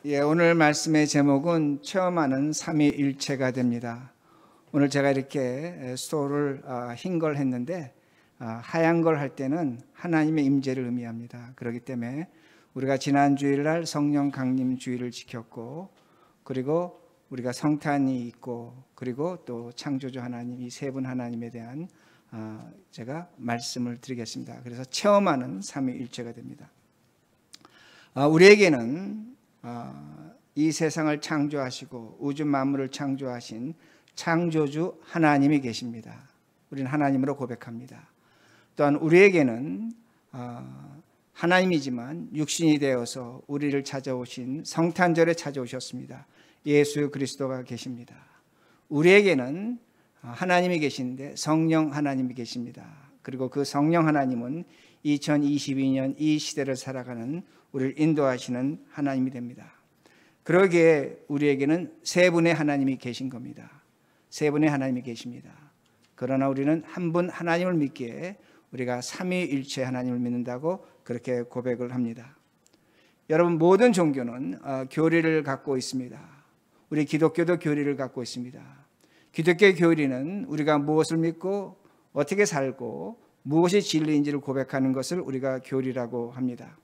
오늘 말씀의 제목은 체험하는 삼위일체가 됩니다. 오늘 제가 이렇게 수도를 흰 걸 했는데 하얀 걸 할 때는 하나님의 임재를 의미합니다. 그렇기 때문에 우리가 지난 주일날 성령 강림 주일을 지켰고, 그리고 우리가 성탄이 있고, 그리고 또 창조주 하나님, 이 세 분 하나님에 대한 제가 말씀을 드리겠습니다. 그래서 체험하는 삼위일체가 됩니다. 우리에게는 이 세상을 창조하시고 우주 만물을 창조하신 창조주 하나님이 계십니다. 우리는 하나님으로 고백합니다. 또한 우리에게는 하나님이지만 육신이 되어서 우리를 찾아오신 성탄절에 찾아오셨습니다. 예수 그리스도가 계십니다. 우리에게는 하나님이 계신데 성령 하나님이 계십니다. 그리고 그 성령 하나님은 2022년 이 시대를 살아가는 우리를 인도하시는 하나님이 됩니다. 그러기에 우리에게는 세 분의 하나님이 계신 겁니다. 세 분의 하나님이 계십니다. 그러나 우리는 한 분 하나님을 믿기에 우리가 삼위일체 하나님을 믿는다고 그렇게 고백을 합니다. 여러분, 모든 종교는 교리를 갖고 있습니다. 우리 기독교도 교리를 갖고 있습니다. 기독교의 교리는 우리가 무엇을 믿고 어떻게 살고 무엇이 진리인지를 고백하는 것을 우리가 교리라고 합니다.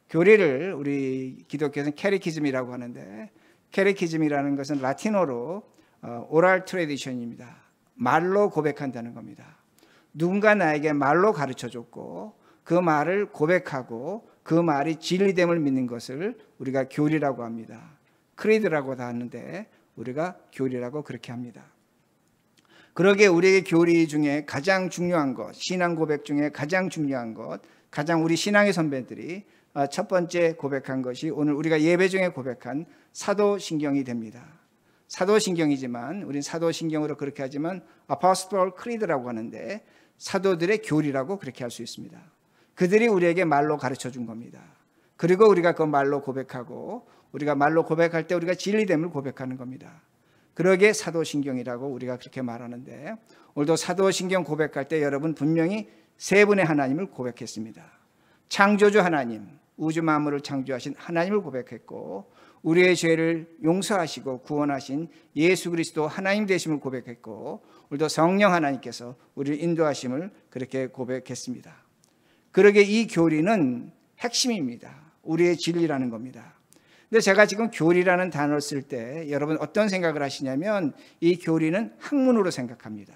교리를 우리 기독교에서는 캐리키즘이라고 하는데, 캐리키즘이라는 것은 라틴어로 오랄 트레디션입니다. 말로 고백한다는 겁니다. 누군가 나에게 말로 가르쳐줬고 그 말을 고백하고 그 말이 진리됨을 믿는 것을 우리가 교리라고 합니다. 크리드라고도 하는데 우리가 교리라고 그렇게 합니다. 그러기에 우리에게 교리 중에 가장 중요한 것, 신앙 고백 중에 가장 중요한 것, 가장 우리 신앙의 선배들이 첫 번째 고백한 것이 오늘 우리가 예배 중에 고백한 사도신경이 됩니다. 사도신경이지만 우린 사도신경으로 그렇게 하지만 아포스톨 크리드라고 하는데 사도들의 교리라고 그렇게 할 수 있습니다. 그들이 우리에게 말로 가르쳐 준 겁니다. 그리고 우리가 그 말로 고백하고 우리가 말로 고백할 때 우리가 진리됨을 고백하는 겁니다. 그러기에 사도신경이라고 우리가 그렇게 말하는데, 오늘도 사도신경 고백할 때 여러분 분명히 세 분의 하나님을 고백했습니다. 창조주 하나님, 우주 만물을 창조하신 하나님을 고백했고, 우리의 죄를 용서하시고 구원하신 예수 그리스도 하나님 되심을 고백했고, 오늘도 성령 하나님께서 우리를 인도하심을 그렇게 고백했습니다. 그러기에 이 교리는 핵심입니다. 우리의 진리라는 겁니다. 근데 제가 지금 교리라는 단어를 쓸 때 여러분 어떤 생각을 하시냐면, 이 교리는 학문으로 생각합니다.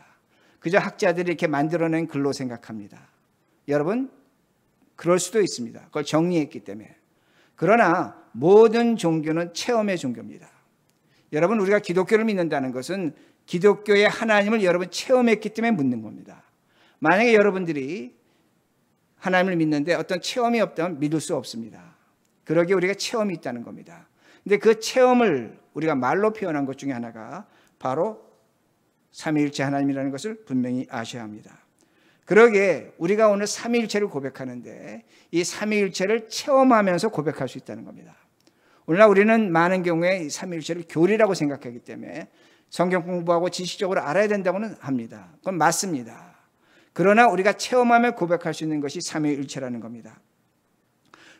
그저 학자들이 이렇게 만들어낸 글로 생각합니다. 여러분, 그럴 수도 있습니다. 그걸 정리했기 때문에. 그러나 모든 종교는 체험의 종교입니다. 여러분, 우리가 기독교를 믿는다는 것은 기독교의 하나님을 여러분 체험했기 때문에 묻는 겁니다. 만약에 여러분들이 하나님을 믿는데 어떤 체험이 없다면 믿을 수 없습니다. 그러기에 우리가 체험이 있다는 겁니다. 근데 그 체험을 우리가 말로 표현한 것 중에 하나가 바로 삼위일체 하나님이라는 것을 분명히 아셔야 합니다. 그러기에 우리가 오늘 삼위일체를 고백하는데 이 삼위일체를 체험하면서 고백할 수 있다는 겁니다. 오늘날 우리는 많은 경우에 이 삼위일체를 교리라고 생각하기 때문에 성경 공부하고 지식적으로 알아야 된다고는 합니다. 그건 맞습니다. 그러나 우리가 체험하며 고백할 수 있는 것이 삼위일체라는 겁니다.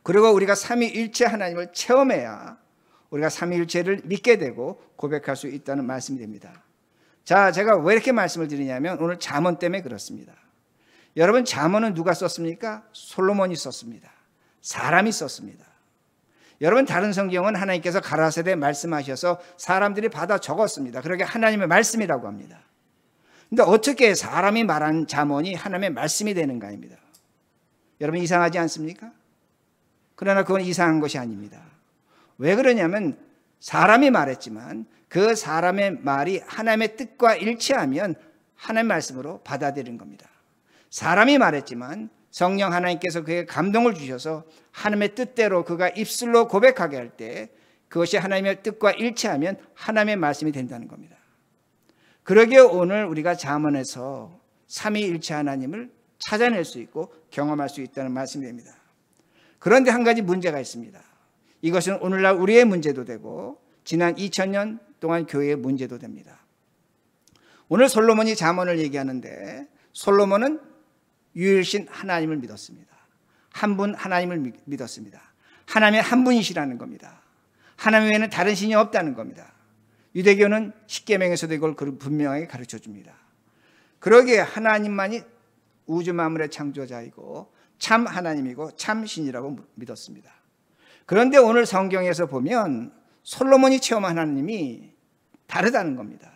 그리고 우리가 삼위일체 하나님을 체험해야 우리가 삼위일체를 믿게 되고 고백할 수 있다는 말씀이 됩니다. 자, 제가 왜 이렇게 말씀을 드리냐면 오늘 잠언 때문에 그렇습니다. 여러분, 잠언은 누가 썼습니까? 솔로몬이 썼습니다. 사람이 썼습니다. 여러분, 다른 성경은 하나님께서 가라사대 말씀하셔서 사람들이 받아 적었습니다. 그러게 하나님의 말씀이라고 합니다. 근데 어떻게 사람이 말한 잠언이 하나님의 말씀이 되는가입니다. 여러분, 이상하지 않습니까? 그러나 그건 이상한 것이 아닙니다. 왜 그러냐면 사람이 말했지만 그 사람의 말이 하나님의 뜻과 일치하면 하나님의 말씀으로 받아들이는 겁니다. 사람이 말했지만 성령 하나님께서 그에게 감동을 주셔서 하나님의 뜻대로 그가 입술로 고백하게 할 때 그것이 하나님의 뜻과 일치하면 하나님의 말씀이 된다는 겁니다. 그러기에 오늘 우리가 잠언에서 삼위일체 하나님을 찾아낼 수 있고 경험할 수 있다는 말씀이 됩니다. 그런데 한 가지 문제가 있습니다. 이것은 오늘날 우리의 문제도 되고 지난 2000년 동안 교회의 문제도 됩니다. 오늘 솔로몬이 잠언을 얘기하는데 솔로몬은 유일신 하나님을 믿었습니다. 한 분 하나님을 믿었습니다. 하나님의 한 분이시라는 겁니다. 하나님 외에는 다른 신이 없다는 겁니다. 유대교는 십계명에서도 이걸 분명하게 가르쳐 줍니다. 그러기에 하나님만이 우주 만물의 창조자이고 참 하나님이고 참 신이라고 믿었습니다. 그런데 오늘 성경에서 보면 솔로몬이 체험한 하나님이 다르다는 겁니다.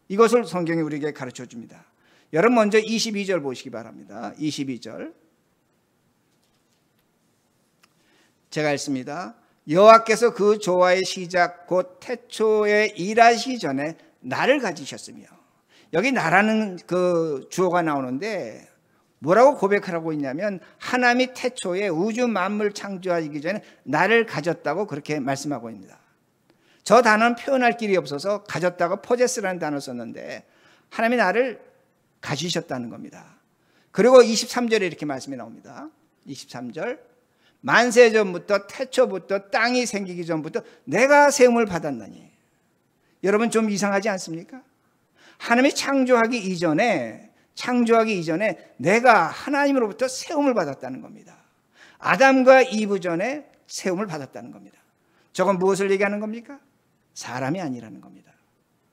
이것을 성경이 우리에게 가르쳐 줍니다. 여러분 먼저 22절 보시기 바랍니다. 22절 제가 읽습니다. 여호와께서 그 조화의 시작 곧 태초에 일하시기 전에 나를 가지셨으며, 여기 나라는 그 주어가 나오는데 뭐라고 고백하라고 있냐면 하나님이 태초에 우주 만물 창조하기 전에 나를 가졌다고 그렇게 말씀하고 있습니다. 저 단어는 표현할 길이 없어서 가졌다고 포제스라는 단어를 썼는데 하나님이 나를 가지셨다는 겁니다. 그리고 23절에 이렇게 말씀이 나옵니다. 23절 만세 전부터 태초부터 땅이 생기기 전부터 내가 세움을 받았나니. 여러분 좀 이상하지 않습니까? 하나님이 창조하기 이전에 내가 하나님으로부터 세움을 받았다는 겁니다. 아담과 이브 전에 세움을 받았다는 겁니다. 저건 무엇을 얘기하는 겁니까? 사람이 아니라는 겁니다.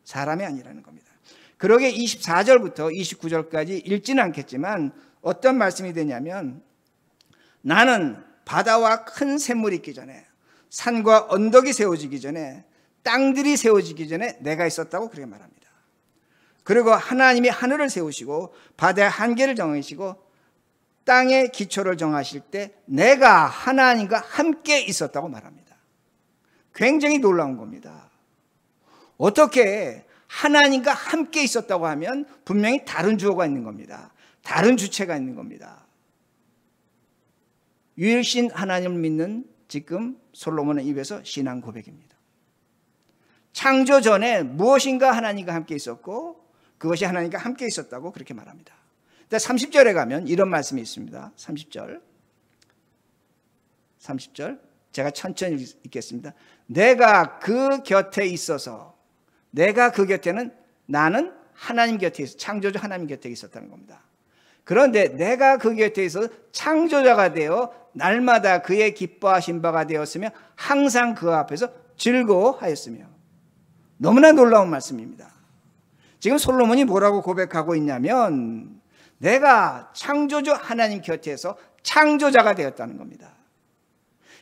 사람이 아니라는 겁니다. 그러게 24절부터 29절까지 읽지는 않겠지만 어떤 말씀이 되냐면 나는 바다와 큰 샘물이 있기 전에 산과 언덕이 세워지기 전에 땅들이 세워지기 전에 내가 있었다고 그렇게 말합니다. 그리고 하나님이 하늘을 세우시고 바다의 한계를 정하시고 땅의 기초를 정하실 때 내가 하나님과 함께 있었다고 말합니다. 굉장히 놀라운 겁니다. 어떻게 하나님과 함께 있었다고 하면 분명히 다른 주어가 있는 겁니다. 다른 주체가 있는 겁니다. 유일신 하나님을 믿는 지금 솔로몬의 입에서 신앙 고백입니다. 창조 전에 무엇인가 하나님과 함께 있었고 그것이 하나님과 함께 있었다고 그렇게 말합니다. 30절에 가면 이런 말씀이 있습니다. 30절 제가 천천히 읽겠습니다. 내가 그 곁에 있어서, 내가 그 곁에는 나는 하나님 곁에 있어, 창조주 하나님 곁에 있었다는 겁니다. 그런데 내가 그 곁에 있어서 창조자가 되어 날마다 그의 기뻐하신 바가 되었으며 항상 그 앞에서 즐거워하였으며. 너무나 놀라운 말씀입니다. 지금 솔로몬이 뭐라고 고백하고 있냐면 내가 창조주 하나님 곁에서 창조자가 되었다는 겁니다.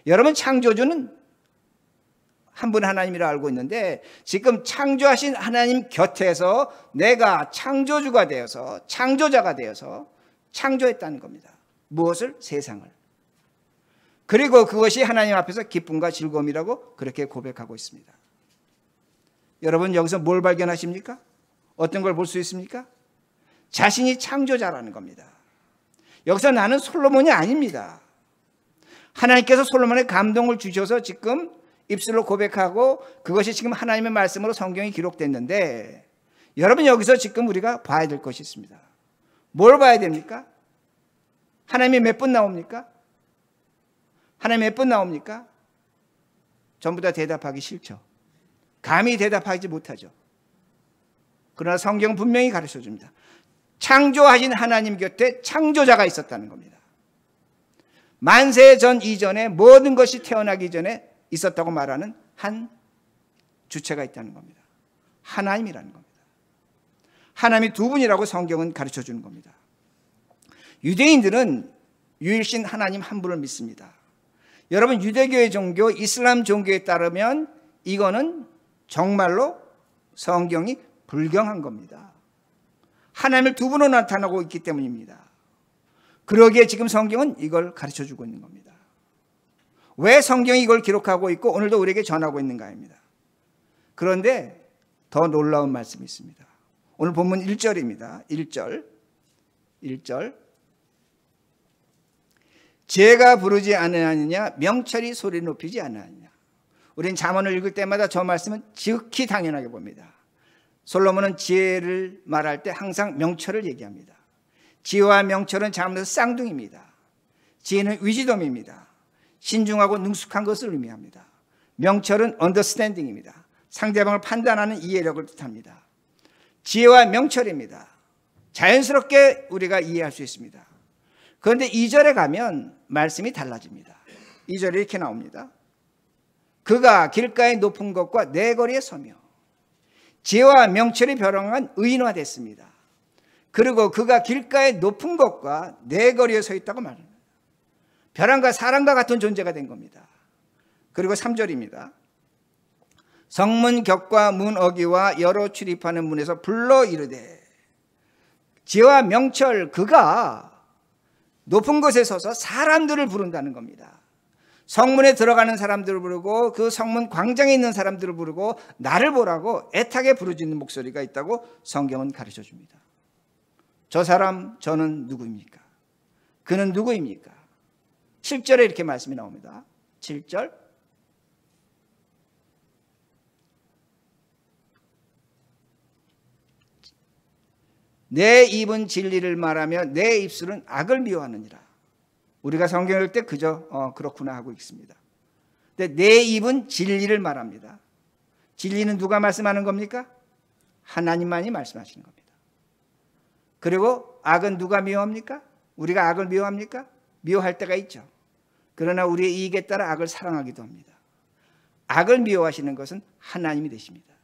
여러분 창조주는 한 분 하나님이라 알고 있는데 지금 창조하신 하나님 곁에서 내가 창조주가 되어서 창조자가 되어서 창조했다는 겁니다. 무엇을? 세상을. 그리고 그것이 하나님 앞에서 기쁨과 즐거움이라고 그렇게 고백하고 있습니다. 여러분 여기서 뭘 발견하십니까? 어떤 걸 볼 수 있습니까? 자신이 창조자라는 겁니다. 여기서 나는 솔로몬이 아닙니다. 하나님께서 솔로몬의 감동을 주셔서 지금 입술로 고백하고 그것이 지금 하나님의 말씀으로 성경이 기록됐는데 여러분 여기서 지금 우리가 봐야 될 것이 있습니다. 뭘 봐야 됩니까? 하나님이 몇 번 나옵니까? 하나님이 몇 번 나옵니까? 전부 다 대답하기 싫죠. 감히 대답하지 못하죠. 그러나 성경은 분명히 가르쳐 줍니다. 창조하신 하나님 곁에 창조자가 있었다는 겁니다. 만세 전 이전에 모든 것이 태어나기 전에 있었다고 말하는 한 주체가 있다는 겁니다. 하나님이라는 겁니다. 하나님이 두 분이라고 성경은 가르쳐 주는 겁니다. 유대인들은 유일신 하나님 한 분을 믿습니다. 여러분 유대교의 종교, 이슬람 종교에 따르면 이거는 정말로 성경이 불경한 겁니다. 하나님을 두 분으로 나타나고 있기 때문입니다. 그러기에 지금 성경은 이걸 가르쳐 주고 있는 겁니다. 왜 성경이 이걸 기록하고 있고 오늘도 우리에게 전하고 있는가입니다. 그런데 더 놀라운 말씀이 있습니다. 오늘 본문 1절입니다. 1절 제가 부르지 않으느냐 명철이 소리 높이지 않으느냐. 우리는 잠언을 읽을 때마다 저 말씀은 지극히 당연하게 봅니다. 솔로몬은 지혜를 말할 때 항상 명철을 얘기합니다. 지혜와 명철은 잠언에서 쌍둥이입니다. 지혜는 위지덤입니다. 신중하고 능숙한 것을 의미합니다. 명철은 언더스탠딩입니다. 상대방을 판단하는 이해력을 뜻합니다. 지혜와 명철입니다. 자연스럽게 우리가 이해할 수 있습니다. 그런데 2절에 가면 말씀이 달라집니다. 2절에 이렇게 나옵니다. 그가 길가의 높은 곳과 내거리에 서며 지혜와 명철이 벼랑한 의인화됐습니다. 그리고 그가 길가의 높은 곳과 내거리에 서 있다고 말합니다. 벼랑과 사람과 같은 존재가 된 겁니다. 그리고 3절입니다. 성문 격과 문 어기와 여러 출입하는 문에서 불러 이르되, 지혜와 명철, 그가 높은 곳에 서서 사람들을 부른다는 겁니다. 성문에 들어가는 사람들을 부르고 그 성문 광장에 있는 사람들을 부르고 나를 보라고 애타게 부르짖는 목소리가 있다고 성경은 가르쳐 줍니다. 저 사람, 저는 누구입니까? 그는 누구입니까? 7절에 이렇게 말씀이 나옵니다. 7절. 내 입은 진리를 말하며 내 입술은 악을 미워하느니라. 우리가 성경을 읽을 때 그저 그렇구나 하고 있습니다. 근데 내 입은 진리를 말합니다. 진리는 누가 말씀하는 겁니까? 하나님만이 말씀하시는 겁니다. 그리고 악은 누가 미워합니까? 우리가 악을 미워합니까? 미워할 때가 있죠. 그러나 우리의 이익에 따라 악을 사랑하기도 합니다. 악을 미워하시는 것은 하나님이 되십니다.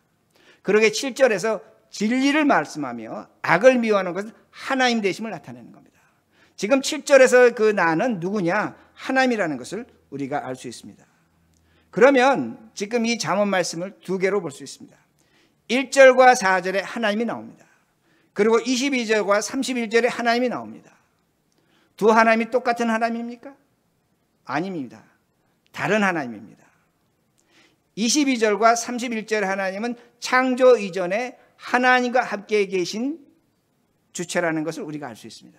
그러게 7절에서 진리를 말씀하며 악을 미워하는 것은 하나님 되심을 나타내는 겁니다. 지금 7절에서 그 나는 누구냐? 하나님이라는 것을 우리가 알 수 있습니다. 그러면 지금 이 잠언 말씀을 두 개로 볼 수 있습니다. 1절과 4절에 하나님이 나옵니다. 그리고 22절과 31절에 하나님이 나옵니다. 두 하나님이 똑같은 하나님입니까? 아닙니다. 다른 하나님입니다. 22절과 31절의 하나님은 창조 이전에 하나님과 함께 계신 주체라는 것을 우리가 알 수 있습니다.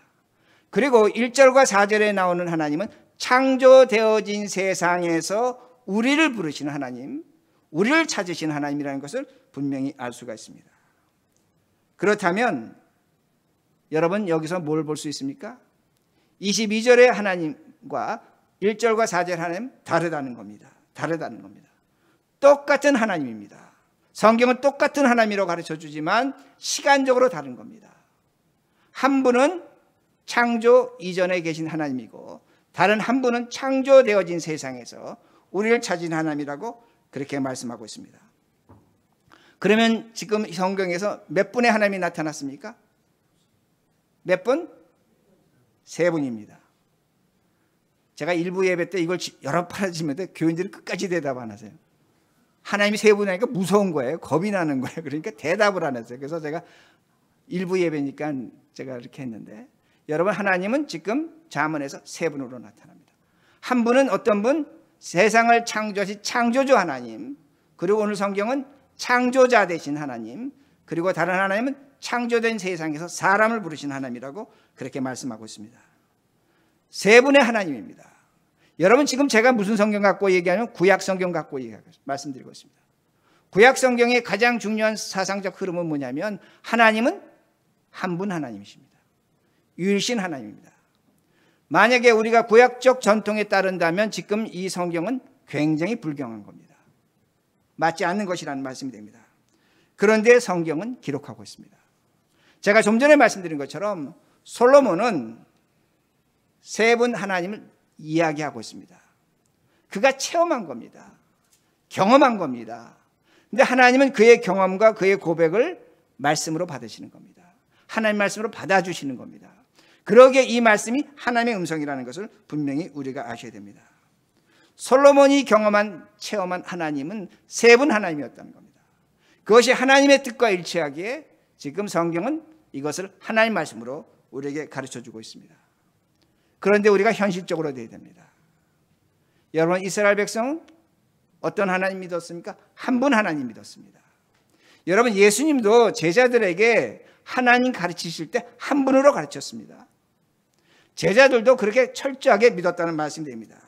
그리고 1절과 4절에 나오는 하나님은 창조되어진 세상에서 우리를 부르시는 하나님, 우리를 찾으시는 하나님이라는 것을 분명히 알 수가 있습니다. 그렇다면 여러분 여기서 뭘 볼 수 있습니까? 22절의 하나님과 1절과 4절 하나님 다르다는 겁니다. 다르다는 겁니다. 똑같은 하나님입니다. 성경은 똑같은 하나님이라고 가르쳐 주지만 시간적으로 다른 겁니다. 한 분은 창조 이전에 계신 하나님이고 다른 한 분은 창조되어진 세상에서 우리를 찾은 하나님이라고 그렇게 말씀하고 있습니다. 그러면 지금 성경에서 몇 분의 하나님이 나타났습니까? 몇 분? 세 분입니다. 제가 일부 예배 때 이걸 여러 번 하시면 교인들이 끝까지 대답 안 하세요. 하나님이 세 분이니까 무서운 거예요. 겁이 나는 거예요. 그러니까 대답을 안 했어요. 그래서 제가 일부 예배니까 제가 이렇게 했는데, 여러분 하나님은 지금 잠언에서 세 분으로 나타납니다. 한 분은 어떤 분? 세상을 창조하신 창조주 하나님, 그리고 오늘 성경은 창조자 되신 하나님, 그리고 다른 하나님은 창조된 세상에서 사람을 부르신 하나님이라고 그렇게 말씀하고 있습니다. 세 분의 하나님입니다. 여러분 지금 제가 무슨 성경 갖고 얘기하면 구약 성경 갖고 말씀드리고 있습니다. 구약 성경의 가장 중요한 사상적 흐름은 뭐냐면 하나님은 한 분 하나님이십니다. 유일신 하나님입니다. 만약에 우리가 구약적 전통에 따른다면 지금 이 성경은 굉장히 불경한 겁니다. 맞지 않는 것이라는 말씀이 됩니다. 그런데 성경은 기록하고 있습니다. 제가 좀 전에 말씀드린 것처럼 솔로몬은 세 분 하나님을 이야기하고 있습니다. 그가 체험한 겁니다. 경험한 겁니다. 근데 하나님은 그의 경험과 그의 고백을 말씀으로 받으시는 겁니다. 하나님 말씀으로 받아주시는 겁니다. 그러기에 이 말씀이 하나님의 음성이라는 것을 분명히 우리가 아셔야 됩니다. 솔로몬이 경험한 체험한 하나님은 세 분 하나님이었다는 겁니다. 그것이 하나님의 뜻과 일치하기에 지금 성경은 이것을 하나님 말씀으로 우리에게 가르쳐주고 있습니다. 그런데 우리가 현실적으로 돼야 됩니다. 여러분 이스라엘 백성은 어떤 하나님 믿었습니까? 한 분 하나님 믿었습니다. 여러분 예수님도 제자들에게 하나님 가르치실 때 한 분으로 가르쳤습니다. 제자들도 그렇게 철저하게 믿었다는 말씀이 됩니다.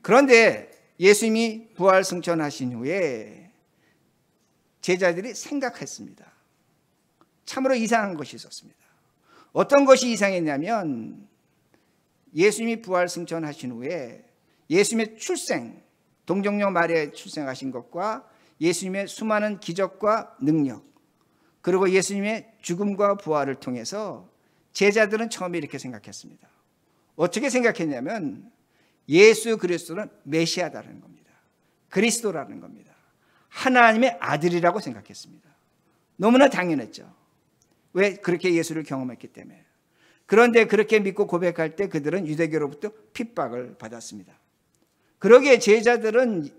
그런데 예수님이 부활 승천하신 후에 제자들이 생각했습니다. 참으로 이상한 것이 있었습니다. 어떤 것이 이상했냐면 예수님이 부활 승천하신 후에 예수님의 출생, 동정녀 마리아의 출생하신 것과 예수님의 수많은 기적과 능력, 그리고 예수님의 죽음과 부활을 통해서 제자들은 처음에 이렇게 생각했습니다. 어떻게 생각했냐면 예수 그리스도는 메시아다라는 겁니다. 그리스도라는 겁니다. 하나님의 아들이라고 생각했습니다. 너무나 당연했죠. 왜? 그렇게 예수를 경험했기 때문에. 그런데 그렇게 믿고 고백할 때 그들은 유대교로부터 핍박을 받았습니다. 그러기에 제자들은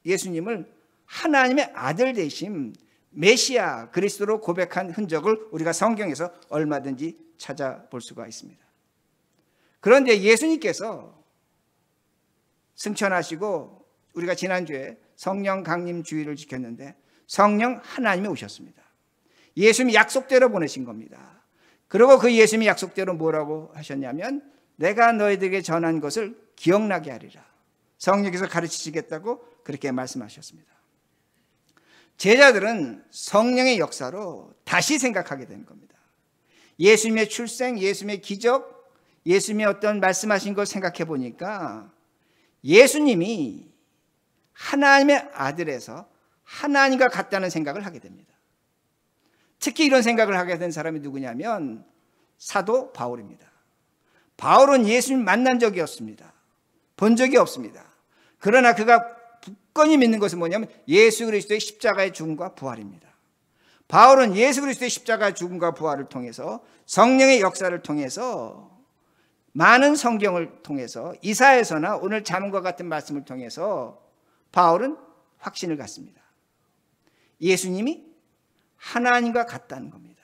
예수님을 하나님의 아들 되심 메시아 그리스도로 고백한 흔적을 우리가 성경에서 얼마든지 찾아볼 수가 있습니다. 그런데 예수님께서 승천하시고 우리가 지난주에 성령 강림 주일을 지켰는데 성령 하나님이 오셨습니다. 예수님이 약속대로 보내신 겁니다. 그리고 그 예수님이 약속대로 뭐라고 하셨냐면 내가 너희들에게 전한 것을 기억나게 하리라. 성령께서 가르치시겠다고 그렇게 말씀하셨습니다. 제자들은 성령의 역사로 다시 생각하게 되는 겁니다. 예수님의 출생, 예수님의 기적, 예수님의 어떤 말씀하신 걸 생각해 보니까 예수님이 하나님의 아들에서 하나님과 같다는 생각을 하게 됩니다. 특히 이런 생각을 하게 된 사람이 누구냐면 사도 바울입니다. 바울은 예수님 만난 적이 없습니다. 본 적이 없습니다. 그러나 그가 굳건히 믿는 것은 뭐냐면 예수 그리스도의 십자가의 죽음과 부활입니다. 바울은 예수 그리스도의 십자가의 죽음과 부활을 통해서 성령의 역사를 통해서 많은 성경을 통해서 이사야서나 오늘 잠언과 같은 말씀을 통해서 바울은 확신을 갖습니다. 예수님이 하나님과 같다는 겁니다.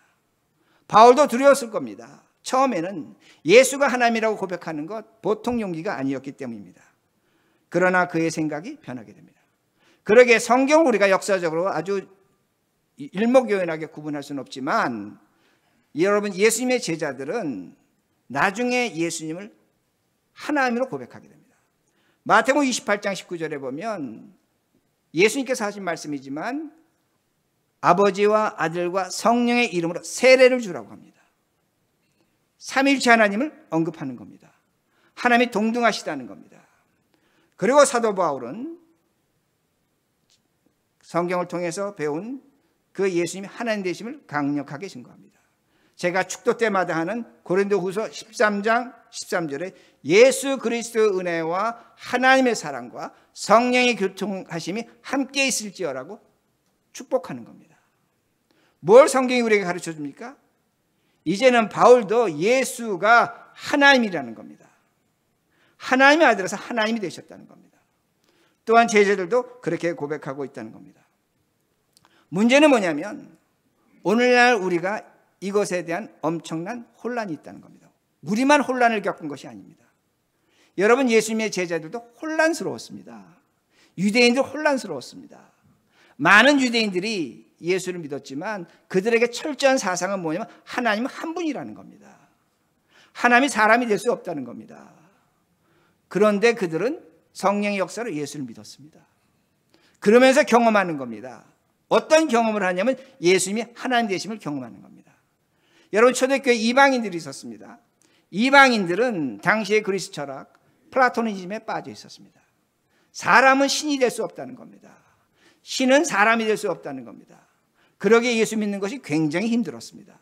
바울도 두려웠을 겁니다. 처음에는 예수가 하나님이라고 고백하는 것 보통 용기가 아니었기 때문입니다. 그러나 그의 생각이 변하게 됩니다. 그러기에 성경을 우리가 역사적으로 아주 일목요연하게 구분할 수는 없지만 여러분 예수님의 제자들은 나중에 예수님을 하나님으로 고백하게 됩니다. 마태복음 28장 19절에 보면 예수님께서 하신 말씀이지만 아버지와 아들과 성령의 이름으로 세례를 주라고 합니다. 삼위일체 하나님을 언급하는 겁니다. 하나님이 동등하시다는 겁니다. 그리고 사도 바울은 성경을 통해서 배운 그 예수님이 하나님 되심을 강력하게 증거합니다. 제가 축도 때마다 하는 고린도후서 13장 13절에 예수 그리스도의 은혜와 하나님의 사랑과 성령의 교통하심이 함께 있을지어라고 축복하는 겁니다. 뭘 성경이 우리에게 가르쳐 줍니까? 이제는 바울도 예수가 하나님이라는 겁니다. 하나님의 아들에서 하나님이 되셨다는 겁니다. 또한 제자들도 그렇게 고백하고 있다는 겁니다. 문제는 뭐냐면 오늘날 우리가 이것에 대한 엄청난 혼란이 있다는 겁니다. 우리만 혼란을 겪은 것이 아닙니다. 여러분 예수님의 제자들도 혼란스러웠습니다. 유대인들 혼란스러웠습니다. 많은 유대인들이 예수를 믿었지만 그들에게 철저한 사상은 뭐냐면 하나님은 한 분이라는 겁니다. 하나님이 사람이 될 수 없다는 겁니다. 그런데 그들은 성령의 역사로 예수를 믿었습니다. 그러면서 경험하는 겁니다. 어떤 경험을 하냐면 예수님이 하나님 되심을 경험하는 겁니다. 여러분 초대교회 이방인들이 있었습니다. 이방인들은 당시의 그리스 철학 플라토니즘에 빠져 있었습니다. 사람은 신이 될 수 없다는 겁니다. 신은 사람이 될 수 없다는 겁니다. 그러기에 예수 믿는 것이 굉장히 힘들었습니다.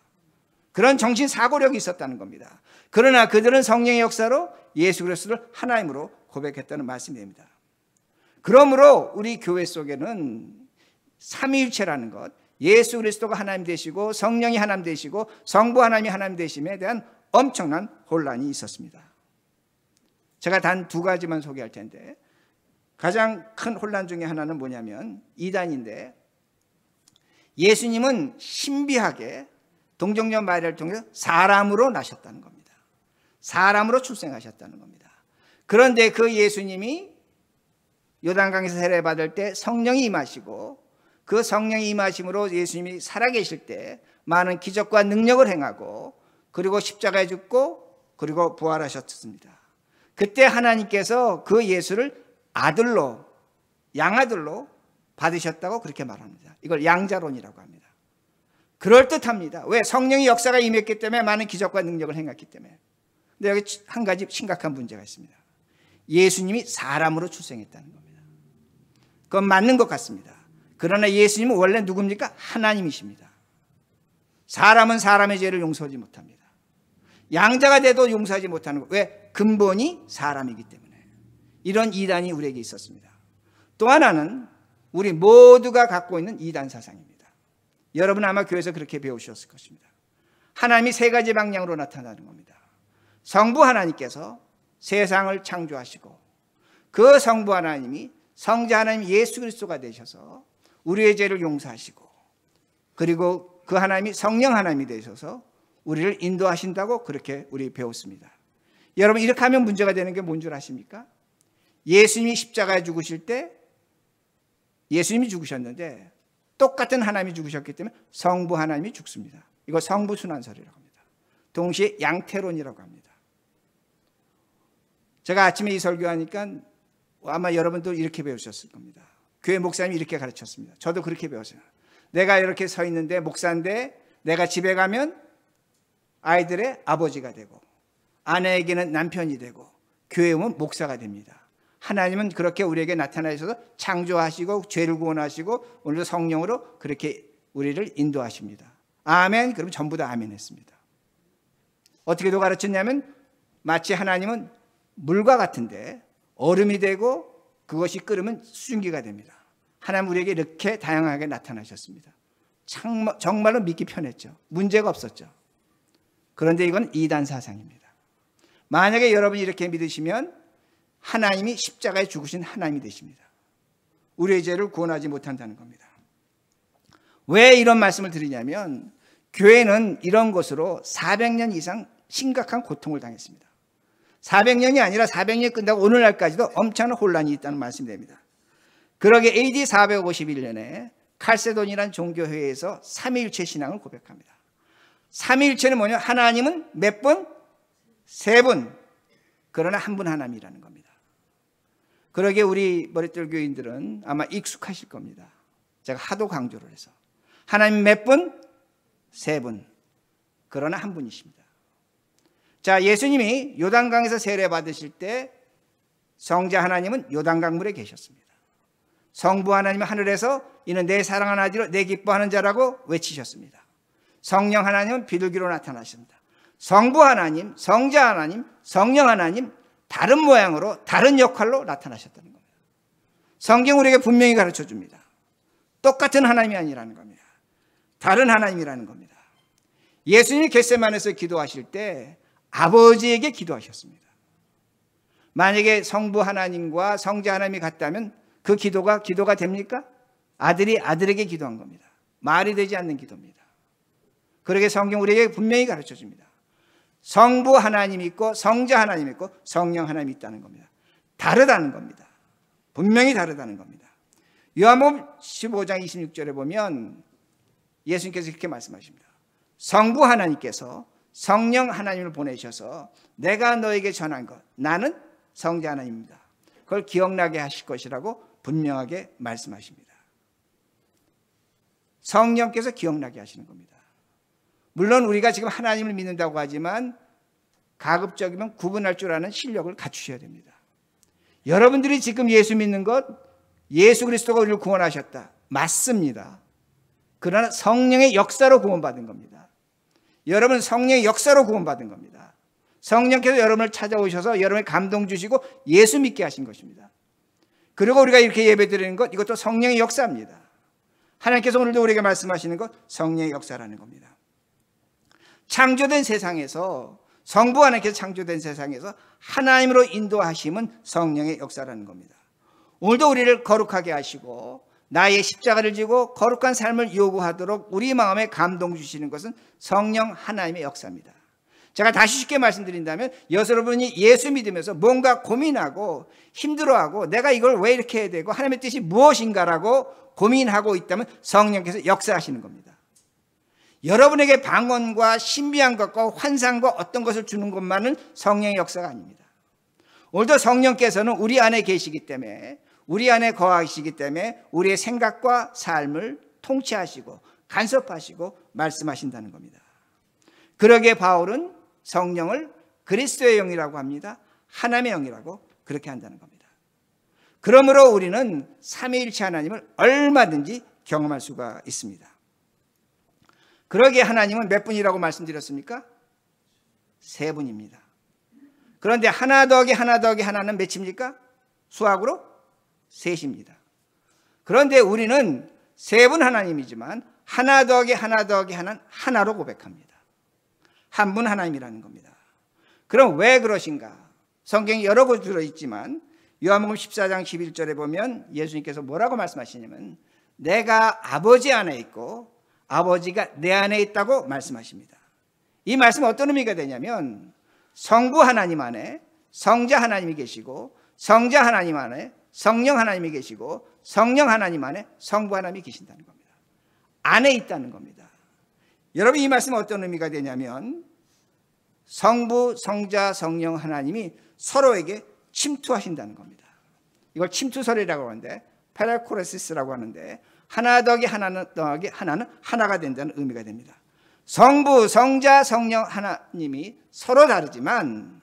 그런 정신 사고력이 있었다는 겁니다. 그러나 그들은 성령의 역사로 예수 그리스도를 하나님으로 고백했다는 말씀입니다. 그러므로 우리 교회 속에는 삼위일체라는 것, 예수 그리스도가 하나님 되시고 성령이 하나님 되시고 성부 하나님이 하나님 되심에 대한 엄청난 혼란이 있었습니다. 제가 단 두 가지만 소개할 텐데 가장 큰 혼란 중에 하나는 뭐냐면 이단인데 예수님은 신비하게 동정녀 마리아를 통해서 사람으로 나셨다는 겁니다. 사람으로 출생하셨다는 겁니다. 그런데 그 예수님이 요단강에서 세례받을 때 성령이 임하시고 그 성령이 임하심으로 예수님이 살아계실 때 많은 기적과 능력을 행하고 그리고 십자가에 죽고 그리고 부활하셨습니다. 그때 하나님께서 그 예수를 아들로 양아들로 받으셨다고 그렇게 말합니다. 이걸 양자론이라고 합니다. 그럴듯합니다. 왜? 성령의 역사가 임했기 때문에 많은 기적과 능력을 행했기 때문에. 근데 여기 한 가지 심각한 문제가 있습니다. 예수님이 사람으로 출생했다는 겁니다. 그건 맞는 것 같습니다. 그러나 예수님은 원래 누굽니까? 하나님이십니다. 사람은 사람의 죄를 용서하지 못합니다. 양자가 돼도 용서하지 못하는 것. 왜? 근본이 사람이기 때문에. 이런 이단이 우리에게 있었습니다. 또 하나는 우리 모두가 갖고 있는 이단 사상입니다. 여러분 아마 교회에서 그렇게 배우셨을 것입니다. 하나님이 세 가지 방향으로 나타나는 겁니다. 성부 하나님께서 세상을 창조하시고 그 성부 하나님이 성자 하나님 예수 그리스도가 되셔서 우리의 죄를 용서하시고 그리고 그 하나님이 성령 하나님이 되셔서 우리를 인도하신다고 그렇게 우리 배웠습니다. 여러분 이렇게 하면 문제가 되는 게 뭔 줄 아십니까? 예수님이 십자가에 죽으실 때 예수님이 죽으셨는데 똑같은 하나님이 죽으셨기 때문에 성부 하나님이 죽습니다. 이거 성부순환설이라고 합니다. 동시에 양태론이라고 합니다. 제가 아침에 이 설교하니까 아마 여러분도 이렇게 배우셨을 겁니다. 교회 목사님이 이렇게 가르쳤습니다. 저도 그렇게 배웠어요. 내가 이렇게 서 있는데 목사인데 내가 집에 가면 아이들의 아버지가 되고 아내에게는 남편이 되고 교회 오면 목사가 됩니다. 하나님은 그렇게 우리에게 나타나셔서 창조하시고 죄를 구원하시고 오늘도 성령으로 그렇게 우리를 인도하십니다. 아멘. 그럼 전부 다 아멘 했습니다. 어떻게도 가르쳤냐면 마치 하나님은 물과 같은데 얼음이 되고 그것이 끓으면 수증기가 됩니다. 하나님 우리에게 이렇게 다양하게 나타나셨습니다. 정말로 믿기 편했죠. 문제가 없었죠. 그런데 이건 이단 사상입니다. 만약에 여러분이 이렇게 믿으시면 하나님이 십자가에 죽으신 하나님이 되십니다. 우리의 죄를 구원하지 못한다는 겁니다. 왜 이런 말씀을 드리냐면 교회는 이런 것으로 400년 이상 심각한 고통을 당했습니다. 400년이 아니라 400년이 끝나고 오늘날까지도 엄청난 혼란이 있다는 말씀이 됩니다. 그러게 AD 451년에 칼세돈이라는 종교회의에서 삼위일체 신앙을 고백합니다. 삼위일체는 뭐냐? 하나님은 몇 분? 세 분. 그러나 한 분 하나님이라는 겁니다. 그러게 우리 머릿돌 교인들은 아마 익숙하실 겁니다. 제가 하도 강조를 해서. 하나님 몇 분? 세 분. 그러나 한 분이십니다. 자, 예수님이 요단강에서 세례 받으실 때 성자 하나님은 요단강물에 계셨습니다. 성부 하나님은 하늘에서 이는 내 사랑하는 아들로 내 기뻐하는 자라고 외치셨습니다. 성령 하나님은 비둘기로 나타나십니다. 성부 하나님, 성자 하나님, 성령 하나님 다른 모양으로 다른 역할로 나타나셨다는 겁니다. 성경 우리에게 분명히 가르쳐 줍니다. 똑같은 하나님이 아니라는 겁니다. 다른 하나님이라는 겁니다. 예수님이 겟세마네에서 기도하실 때 아버지에게 기도하셨습니다. 만약에 성부 하나님과 성자 하나님이 같다면 그 기도가 됩니까? 아들이 아들에게 기도한 겁니다. 말이 되지 않는 기도입니다. 그러게 성경 우리에게 분명히 가르쳐 줍니다. 성부 하나님이 있고 성자 하나님이 있고 성령 하나님이 있다는 겁니다. 다르다는 겁니다. 분명히 다르다는 겁니다. 요한복음 15장 26절에 보면 예수님께서 이렇게 말씀하십니다. 성부 하나님께서 성령 하나님을 보내셔서 내가 너에게 전한 것, 나는 성자 하나님입니다. 그걸 기억나게 하실 것이라고 분명하게 말씀하십니다. 성령께서 기억나게 하시는 겁니다. 물론 우리가 지금 하나님을 믿는다고 하지만 가급적이면 구분할 줄 아는 실력을 갖추셔야 됩니다. 여러분들이 지금 예수 믿는 것, 예수 그리스도가 우리를 구원하셨다. 맞습니다. 그러나 성령의 역사로 구원받은 겁니다. 여러분 성령의 역사로 구원받은 겁니다. 성령께서 여러분을 찾아오셔서 여러분의 감동 주시고 예수 믿게 하신 것입니다. 그리고 우리가 이렇게 예배드리는 것, 이것도 성령의 역사입니다. 하나님께서 오늘도 우리에게 말씀하시는 것, 성령의 역사라는 겁니다. 창조된 세상에서, 성부 하나님께서 창조된 세상에서 하나님으로 인도하심은 성령의 역사라는 겁니다. 오늘도 우리를 거룩하게 하시고 나의 십자가를 지고 거룩한 삶을 요구하도록 우리 마음에 감동 주시는 것은 성령 하나님의 역사입니다. 제가 다시 쉽게 말씀드린다면 여러분이 예수 믿으면서 뭔가 고민하고 힘들어하고 내가 이걸 왜 이렇게 해야 되고 하나님의 뜻이 무엇인가라고 고민하고 있다면 성령께서 역사하시는 겁니다. 여러분에게 방언과 신비한 것과 환상과 어떤 것을 주는 것만은 성령의 역사가 아닙니다. 오늘도 성령께서는 우리 안에 계시기 때문에, 우리 안에 거하시기 때문에 우리의 생각과 삶을 통치하시고 간섭하시고 말씀하신다는 겁니다. 그러기에 바울은 성령을 그리스도의 영이라고 합니다. 하나님의 영이라고 그렇게 한다는 겁니다. 그러므로 우리는 삼위일체 하나님을 얼마든지 경험할 수가 있습니다. 그러기에 하나님은 몇 분이라고 말씀드렸습니까? 세 분입니다. 그런데 하나 더하기 하나 더하기 하나는 몇입니까? 수학으로 셋입니다. 그런데 우리는 세 분 하나님이지만 하나 더하기 하나 더하기 하나로 고백합니다. 한 분 하나님이라는 겁니다. 그럼 왜 그러신가? 성경이 여러 곳 들어있지만 요한복음 14장 11절에 보면 예수님께서 뭐라고 말씀하시냐면 내가 아버지 안에 있고 아버지가 내 안에 있다고 말씀하십니다. 이 말씀은 어떤 의미가 되냐면 성부 하나님 안에 성자 하나님이 계시고 성자 하나님 안에 성령 하나님이 계시고 성령 하나님 안에 성부 하나님이 계신다는 겁니다. 안에 있다는 겁니다. 여러분 이 말씀은 어떤 의미가 되냐면 성부, 성자, 성령 하나님이 서로에게 침투하신다는 겁니다. 이걸 침투설이라고 하는데 페라코레시스라고 하는데 하나 더하기 하나는 더하기 하나는 하나가 된다는 의미가 됩니다. 성부, 성자, 성령 하나님이 서로 다르지만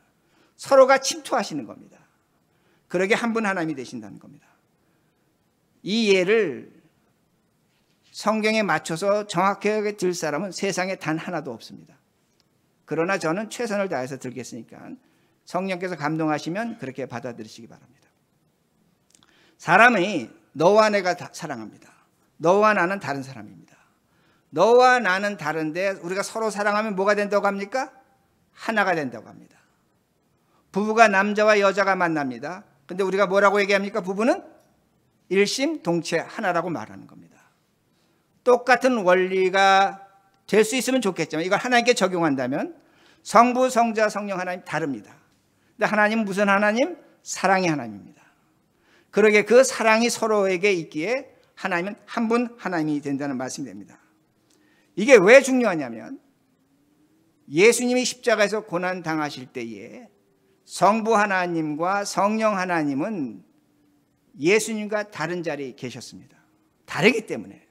서로가 침투하시는 겁니다. 그러게 한 분 하나님이 되신다는 겁니다. 이 예를 성경에 맞춰서 정확하게 들 사람은 세상에 단 하나도 없습니다. 그러나 저는 최선을 다해서 들겠으니까 성령께서 감동하시면 그렇게 받아들이시기 바랍니다. 사람이 너와 내가 사랑합니다. 너와 나는 다른 사람입니다. 너와 나는 다른데 우리가 서로 사랑하면 뭐가 된다고 합니까? 하나가 된다고 합니다. 부부가 남자와 여자가 만납니다. 근데 우리가 뭐라고 얘기합니까? 부부는 일심동체 하나라고 말하는 겁니다. 똑같은 원리가 될 수 있으면 좋겠지만 이걸 하나님께 적용한다면 성부, 성자, 성령 하나님 다릅니다. 근데 하나님은 무슨 하나님? 사랑의 하나님입니다. 그러게 그 사랑이 서로에게 있기에 하나님은 한 분 하나님이 된다는 말씀이 됩니다. 이게 왜 중요하냐면 예수님이 십자가에서 고난 당하실 때에 성부 하나님과 성령 하나님은 예수님과 다른 자리에 계셨습니다. 다르기 때문에.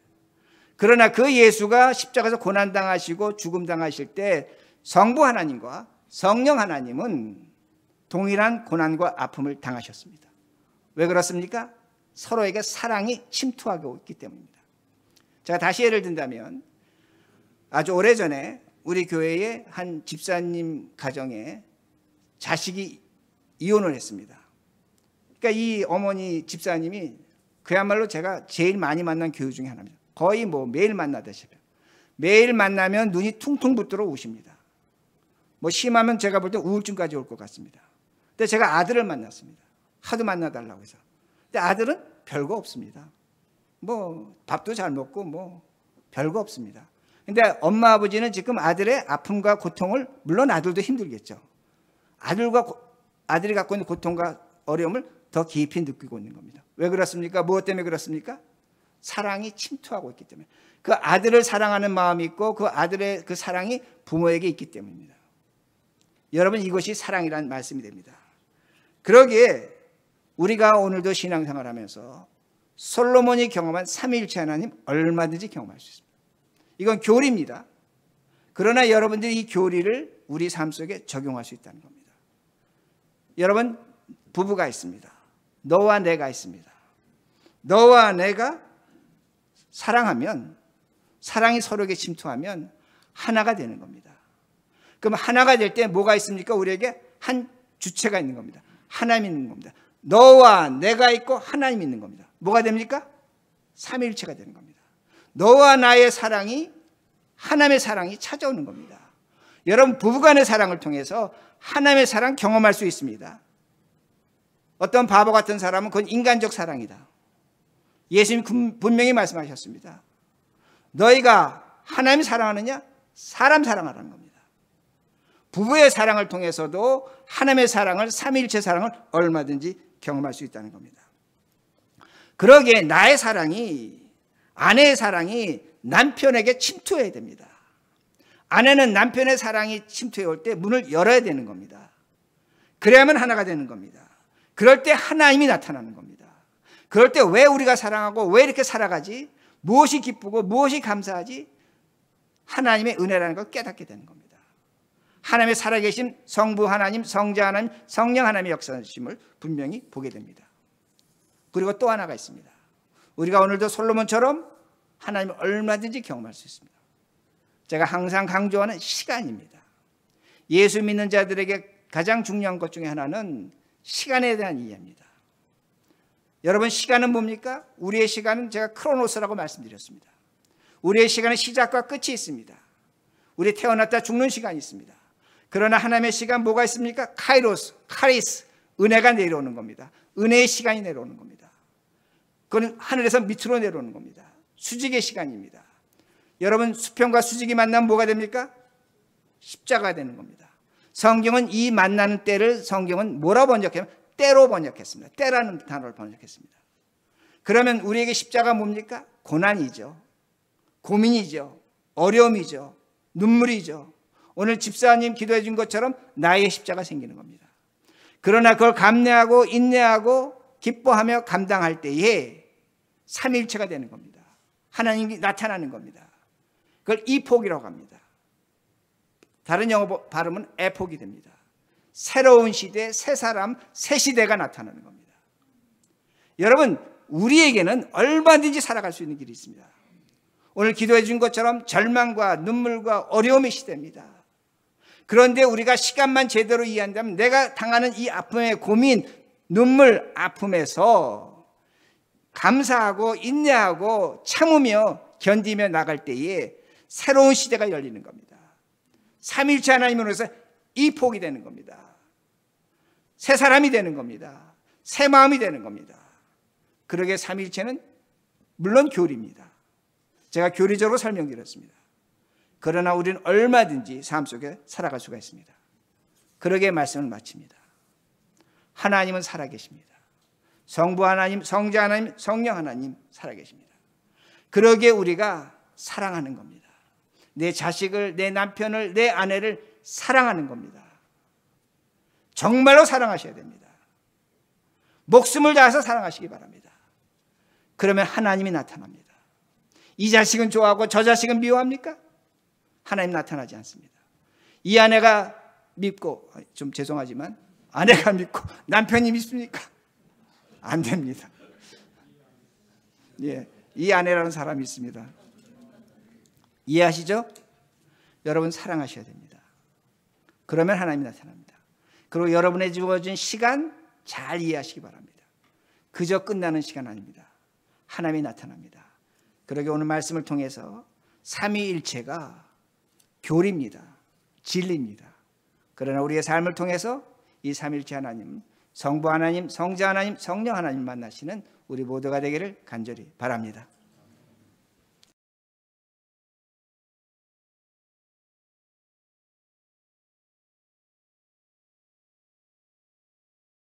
그러나 그 예수가 십자가에서 고난 당하시고 죽음 당하실 때 성부 하나님과 성령 하나님은 동일한 고난과 아픔을 당하셨습니다. 왜 그렇습니까? 서로에게 사랑이 침투하고 있기 때문입니다. 제가 다시 예를 든다면 아주 오래전에 우리 교회의 한 집사님 가정에 자식이 이혼을 했습니다. 그러니까 이 어머니 집사님이 그야말로 제가 제일 많이 만난 교우 중에 하나입니다. 거의 뭐 매일 만나다시피 매일 만나면 눈이 퉁퉁 붓도록 우십니다. 뭐 심하면 제가 볼 때 우울증까지 올 것 같습니다. 근데 제가 아들을 만났습니다. 하도 만나달라고 해서. 근데 아들은 별거 없습니다. 뭐 밥도 잘 먹고 뭐 별거 없습니다. 근데 엄마 아버지는 지금 아들의 아픔과 고통을, 물론 아들도 힘들겠죠. 아들이 갖고 있는 고통과 어려움을 더 깊이 느끼고 있는 겁니다. 왜 그렇습니까? 무엇 때문에 그렇습니까? 사랑이 침투하고 있기 때문에. 그 아들을 사랑하는 마음이 있고 그 아들의 그 사랑이 부모에게 있기 때문입니다. 여러분 이것이 사랑이라는 말씀이 됩니다. 그러기에 우리가 오늘도 신앙생활 하면서 솔로몬이 경험한 삼위일체 하나님 얼마든지 경험할 수 있습니다. 이건 교리입니다. 그러나 여러분들이 이 교리를 우리 삶 속에 적용할 수 있다는 겁니다. 여러분 부부가 있습니다. 너와 내가 있습니다. 너와 내가 사랑하면, 사랑이 서로에게 침투하면 하나가 되는 겁니다. 그럼 하나가 될 때 뭐가 있습니까? 우리에게 한 주체가 있는 겁니다. 하나님이 있는 겁니다. 너와 내가 있고 하나님이 있는 겁니다. 뭐가 됩니까? 삼위일체가 되는 겁니다. 너와 나의 사랑이, 하나님의 사랑이 찾아오는 겁니다. 여러분 부부간의 사랑을 통해서 하나님의 사랑 경험할 수 있습니다. 어떤 바보 같은 사람은 그건 인간적 사랑이다. 예수님 분명히 말씀하셨습니다. 너희가 하나님 사랑하느냐? 사람 사랑하라는 겁니다. 부부의 사랑을 통해서도 하나님의 사랑을, 삼위일체 사랑을 얼마든지 경험할 수 있다는 겁니다. 그러기에 나의 사랑이, 아내의 사랑이 남편에게 침투해야 됩니다. 아내는 남편의 사랑이 침투해 올 때 문을 열어야 되는 겁니다. 그래야만 하나가 되는 겁니다. 그럴 때 하나님이 나타나는 겁니다. 그럴 때 왜 우리가 사랑하고 왜 이렇게 살아가지? 무엇이 기쁘고 무엇이 감사하지? 하나님의 은혜라는 걸 깨닫게 되는 겁니다. 하나님의 살아계신 성부 하나님, 성자 하나님, 성령 하나님의 역사심을 분명히 보게 됩니다. 그리고 또 하나가 있습니다. 우리가 오늘도 솔로몬처럼 하나님을 얼마든지 경험할 수 있습니다. 제가 항상 강조하는 시간입니다. 예수 믿는 자들에게 가장 중요한 것 중에 하나는 시간에 대한 이해입니다. 여러분, 시간은 뭡니까? 우리의 시간은 제가 크로노스라고 말씀드렸습니다. 우리의 시간은 시작과 끝이 있습니다. 우리 태어났다 죽는 시간이 있습니다. 그러나 하나님의 시간 뭐가 있습니까? 카이로스, 카리스, 은혜가 내려오는 겁니다. 은혜의 시간이 내려오는 겁니다. 그건 하늘에서 밑으로 내려오는 겁니다. 수직의 시간입니다. 여러분, 수평과 수직이 만나면 뭐가 됩니까? 십자가가 되는 겁니다. 성경은 이 만나는 때를 성경은 뭐라고 번역하면 때로 번역했습니다. 때라는 단어를 번역했습니다. 그러면 우리에게 십자가 뭡니까? 고난이죠. 고민이죠. 어려움이죠. 눈물이죠. 오늘 집사님 기도해 준 것처럼 나의 십자가 생기는 겁니다. 그러나 그걸 감내하고 인내하고 기뻐하며 감당할 때에 삼위일체가 되는 겁니다. 하나님이 나타나는 겁니다. 그걸 이폭이라고 합니다. 다른 영어 발음은 에폭이 됩니다. 새로운 시대, 새 사람, 새 시대가 나타나는 겁니다. 여러분, 우리에게는 얼마든지 살아갈 수 있는 길이 있습니다. 오늘 기도해 준 것처럼 절망과 눈물과 어려움의 시대입니다. 그런데 우리가 시간만 제대로 이해한다면 내가 당하는 이 아픔의 고민, 눈물, 아픔에서 감사하고 인내하고 참으며 견디며 나갈 때에 새로운 시대가 열리는 겁니다. 삼위일체 하나님으로서 이폭이 되는 겁니다. 새 사람이 되는 겁니다. 새 마음이 되는 겁니다. 그러게 삼위일체는 물론 교리입니다. 제가 교리적으로 설명드렸습니다. 그러나 우리는 얼마든지 삶 속에 살아갈 수가 있습니다. 그러게 말씀을 마칩니다. 하나님은 살아계십니다. 성부 하나님, 성자 하나님, 성령 하나님 살아계십니다. 그러게 우리가 사랑하는 겁니다. 내 자식을, 내 남편을, 내 아내를 사랑하는 겁니다. 정말로 사랑하셔야 됩니다. 목숨을 다해서 사랑하시기 바랍니다. 그러면 하나님이 나타납니다. 이 자식은 좋아하고 저 자식은 미워합니까? 하나님 나타나지 않습니다. 이 아내가 믿고, 좀 죄송하지만 아내가 믿고 남편이 믿습니까? 안 됩니다. 예, 이 아내라는 사람이 있습니다. 이해하시죠? 여러분, 사랑하셔야 됩니다. 그러면 하나님이 나타납니다. 그리고 여러분의 주어진 시간 잘 이해하시기 바랍니다. 그저 끝나는 시간 아닙니다. 하나님이 나타납니다. 그러게 오늘 말씀을 통해서 삼위일체가 교리입니다. 진리입니다. 그러나 우리의 삶을 통해서 이 삼위일체 하나님, 성부 하나님, 성자 하나님, 성령 하나님 만나시는 우리 모두가 되기를 간절히 바랍니다.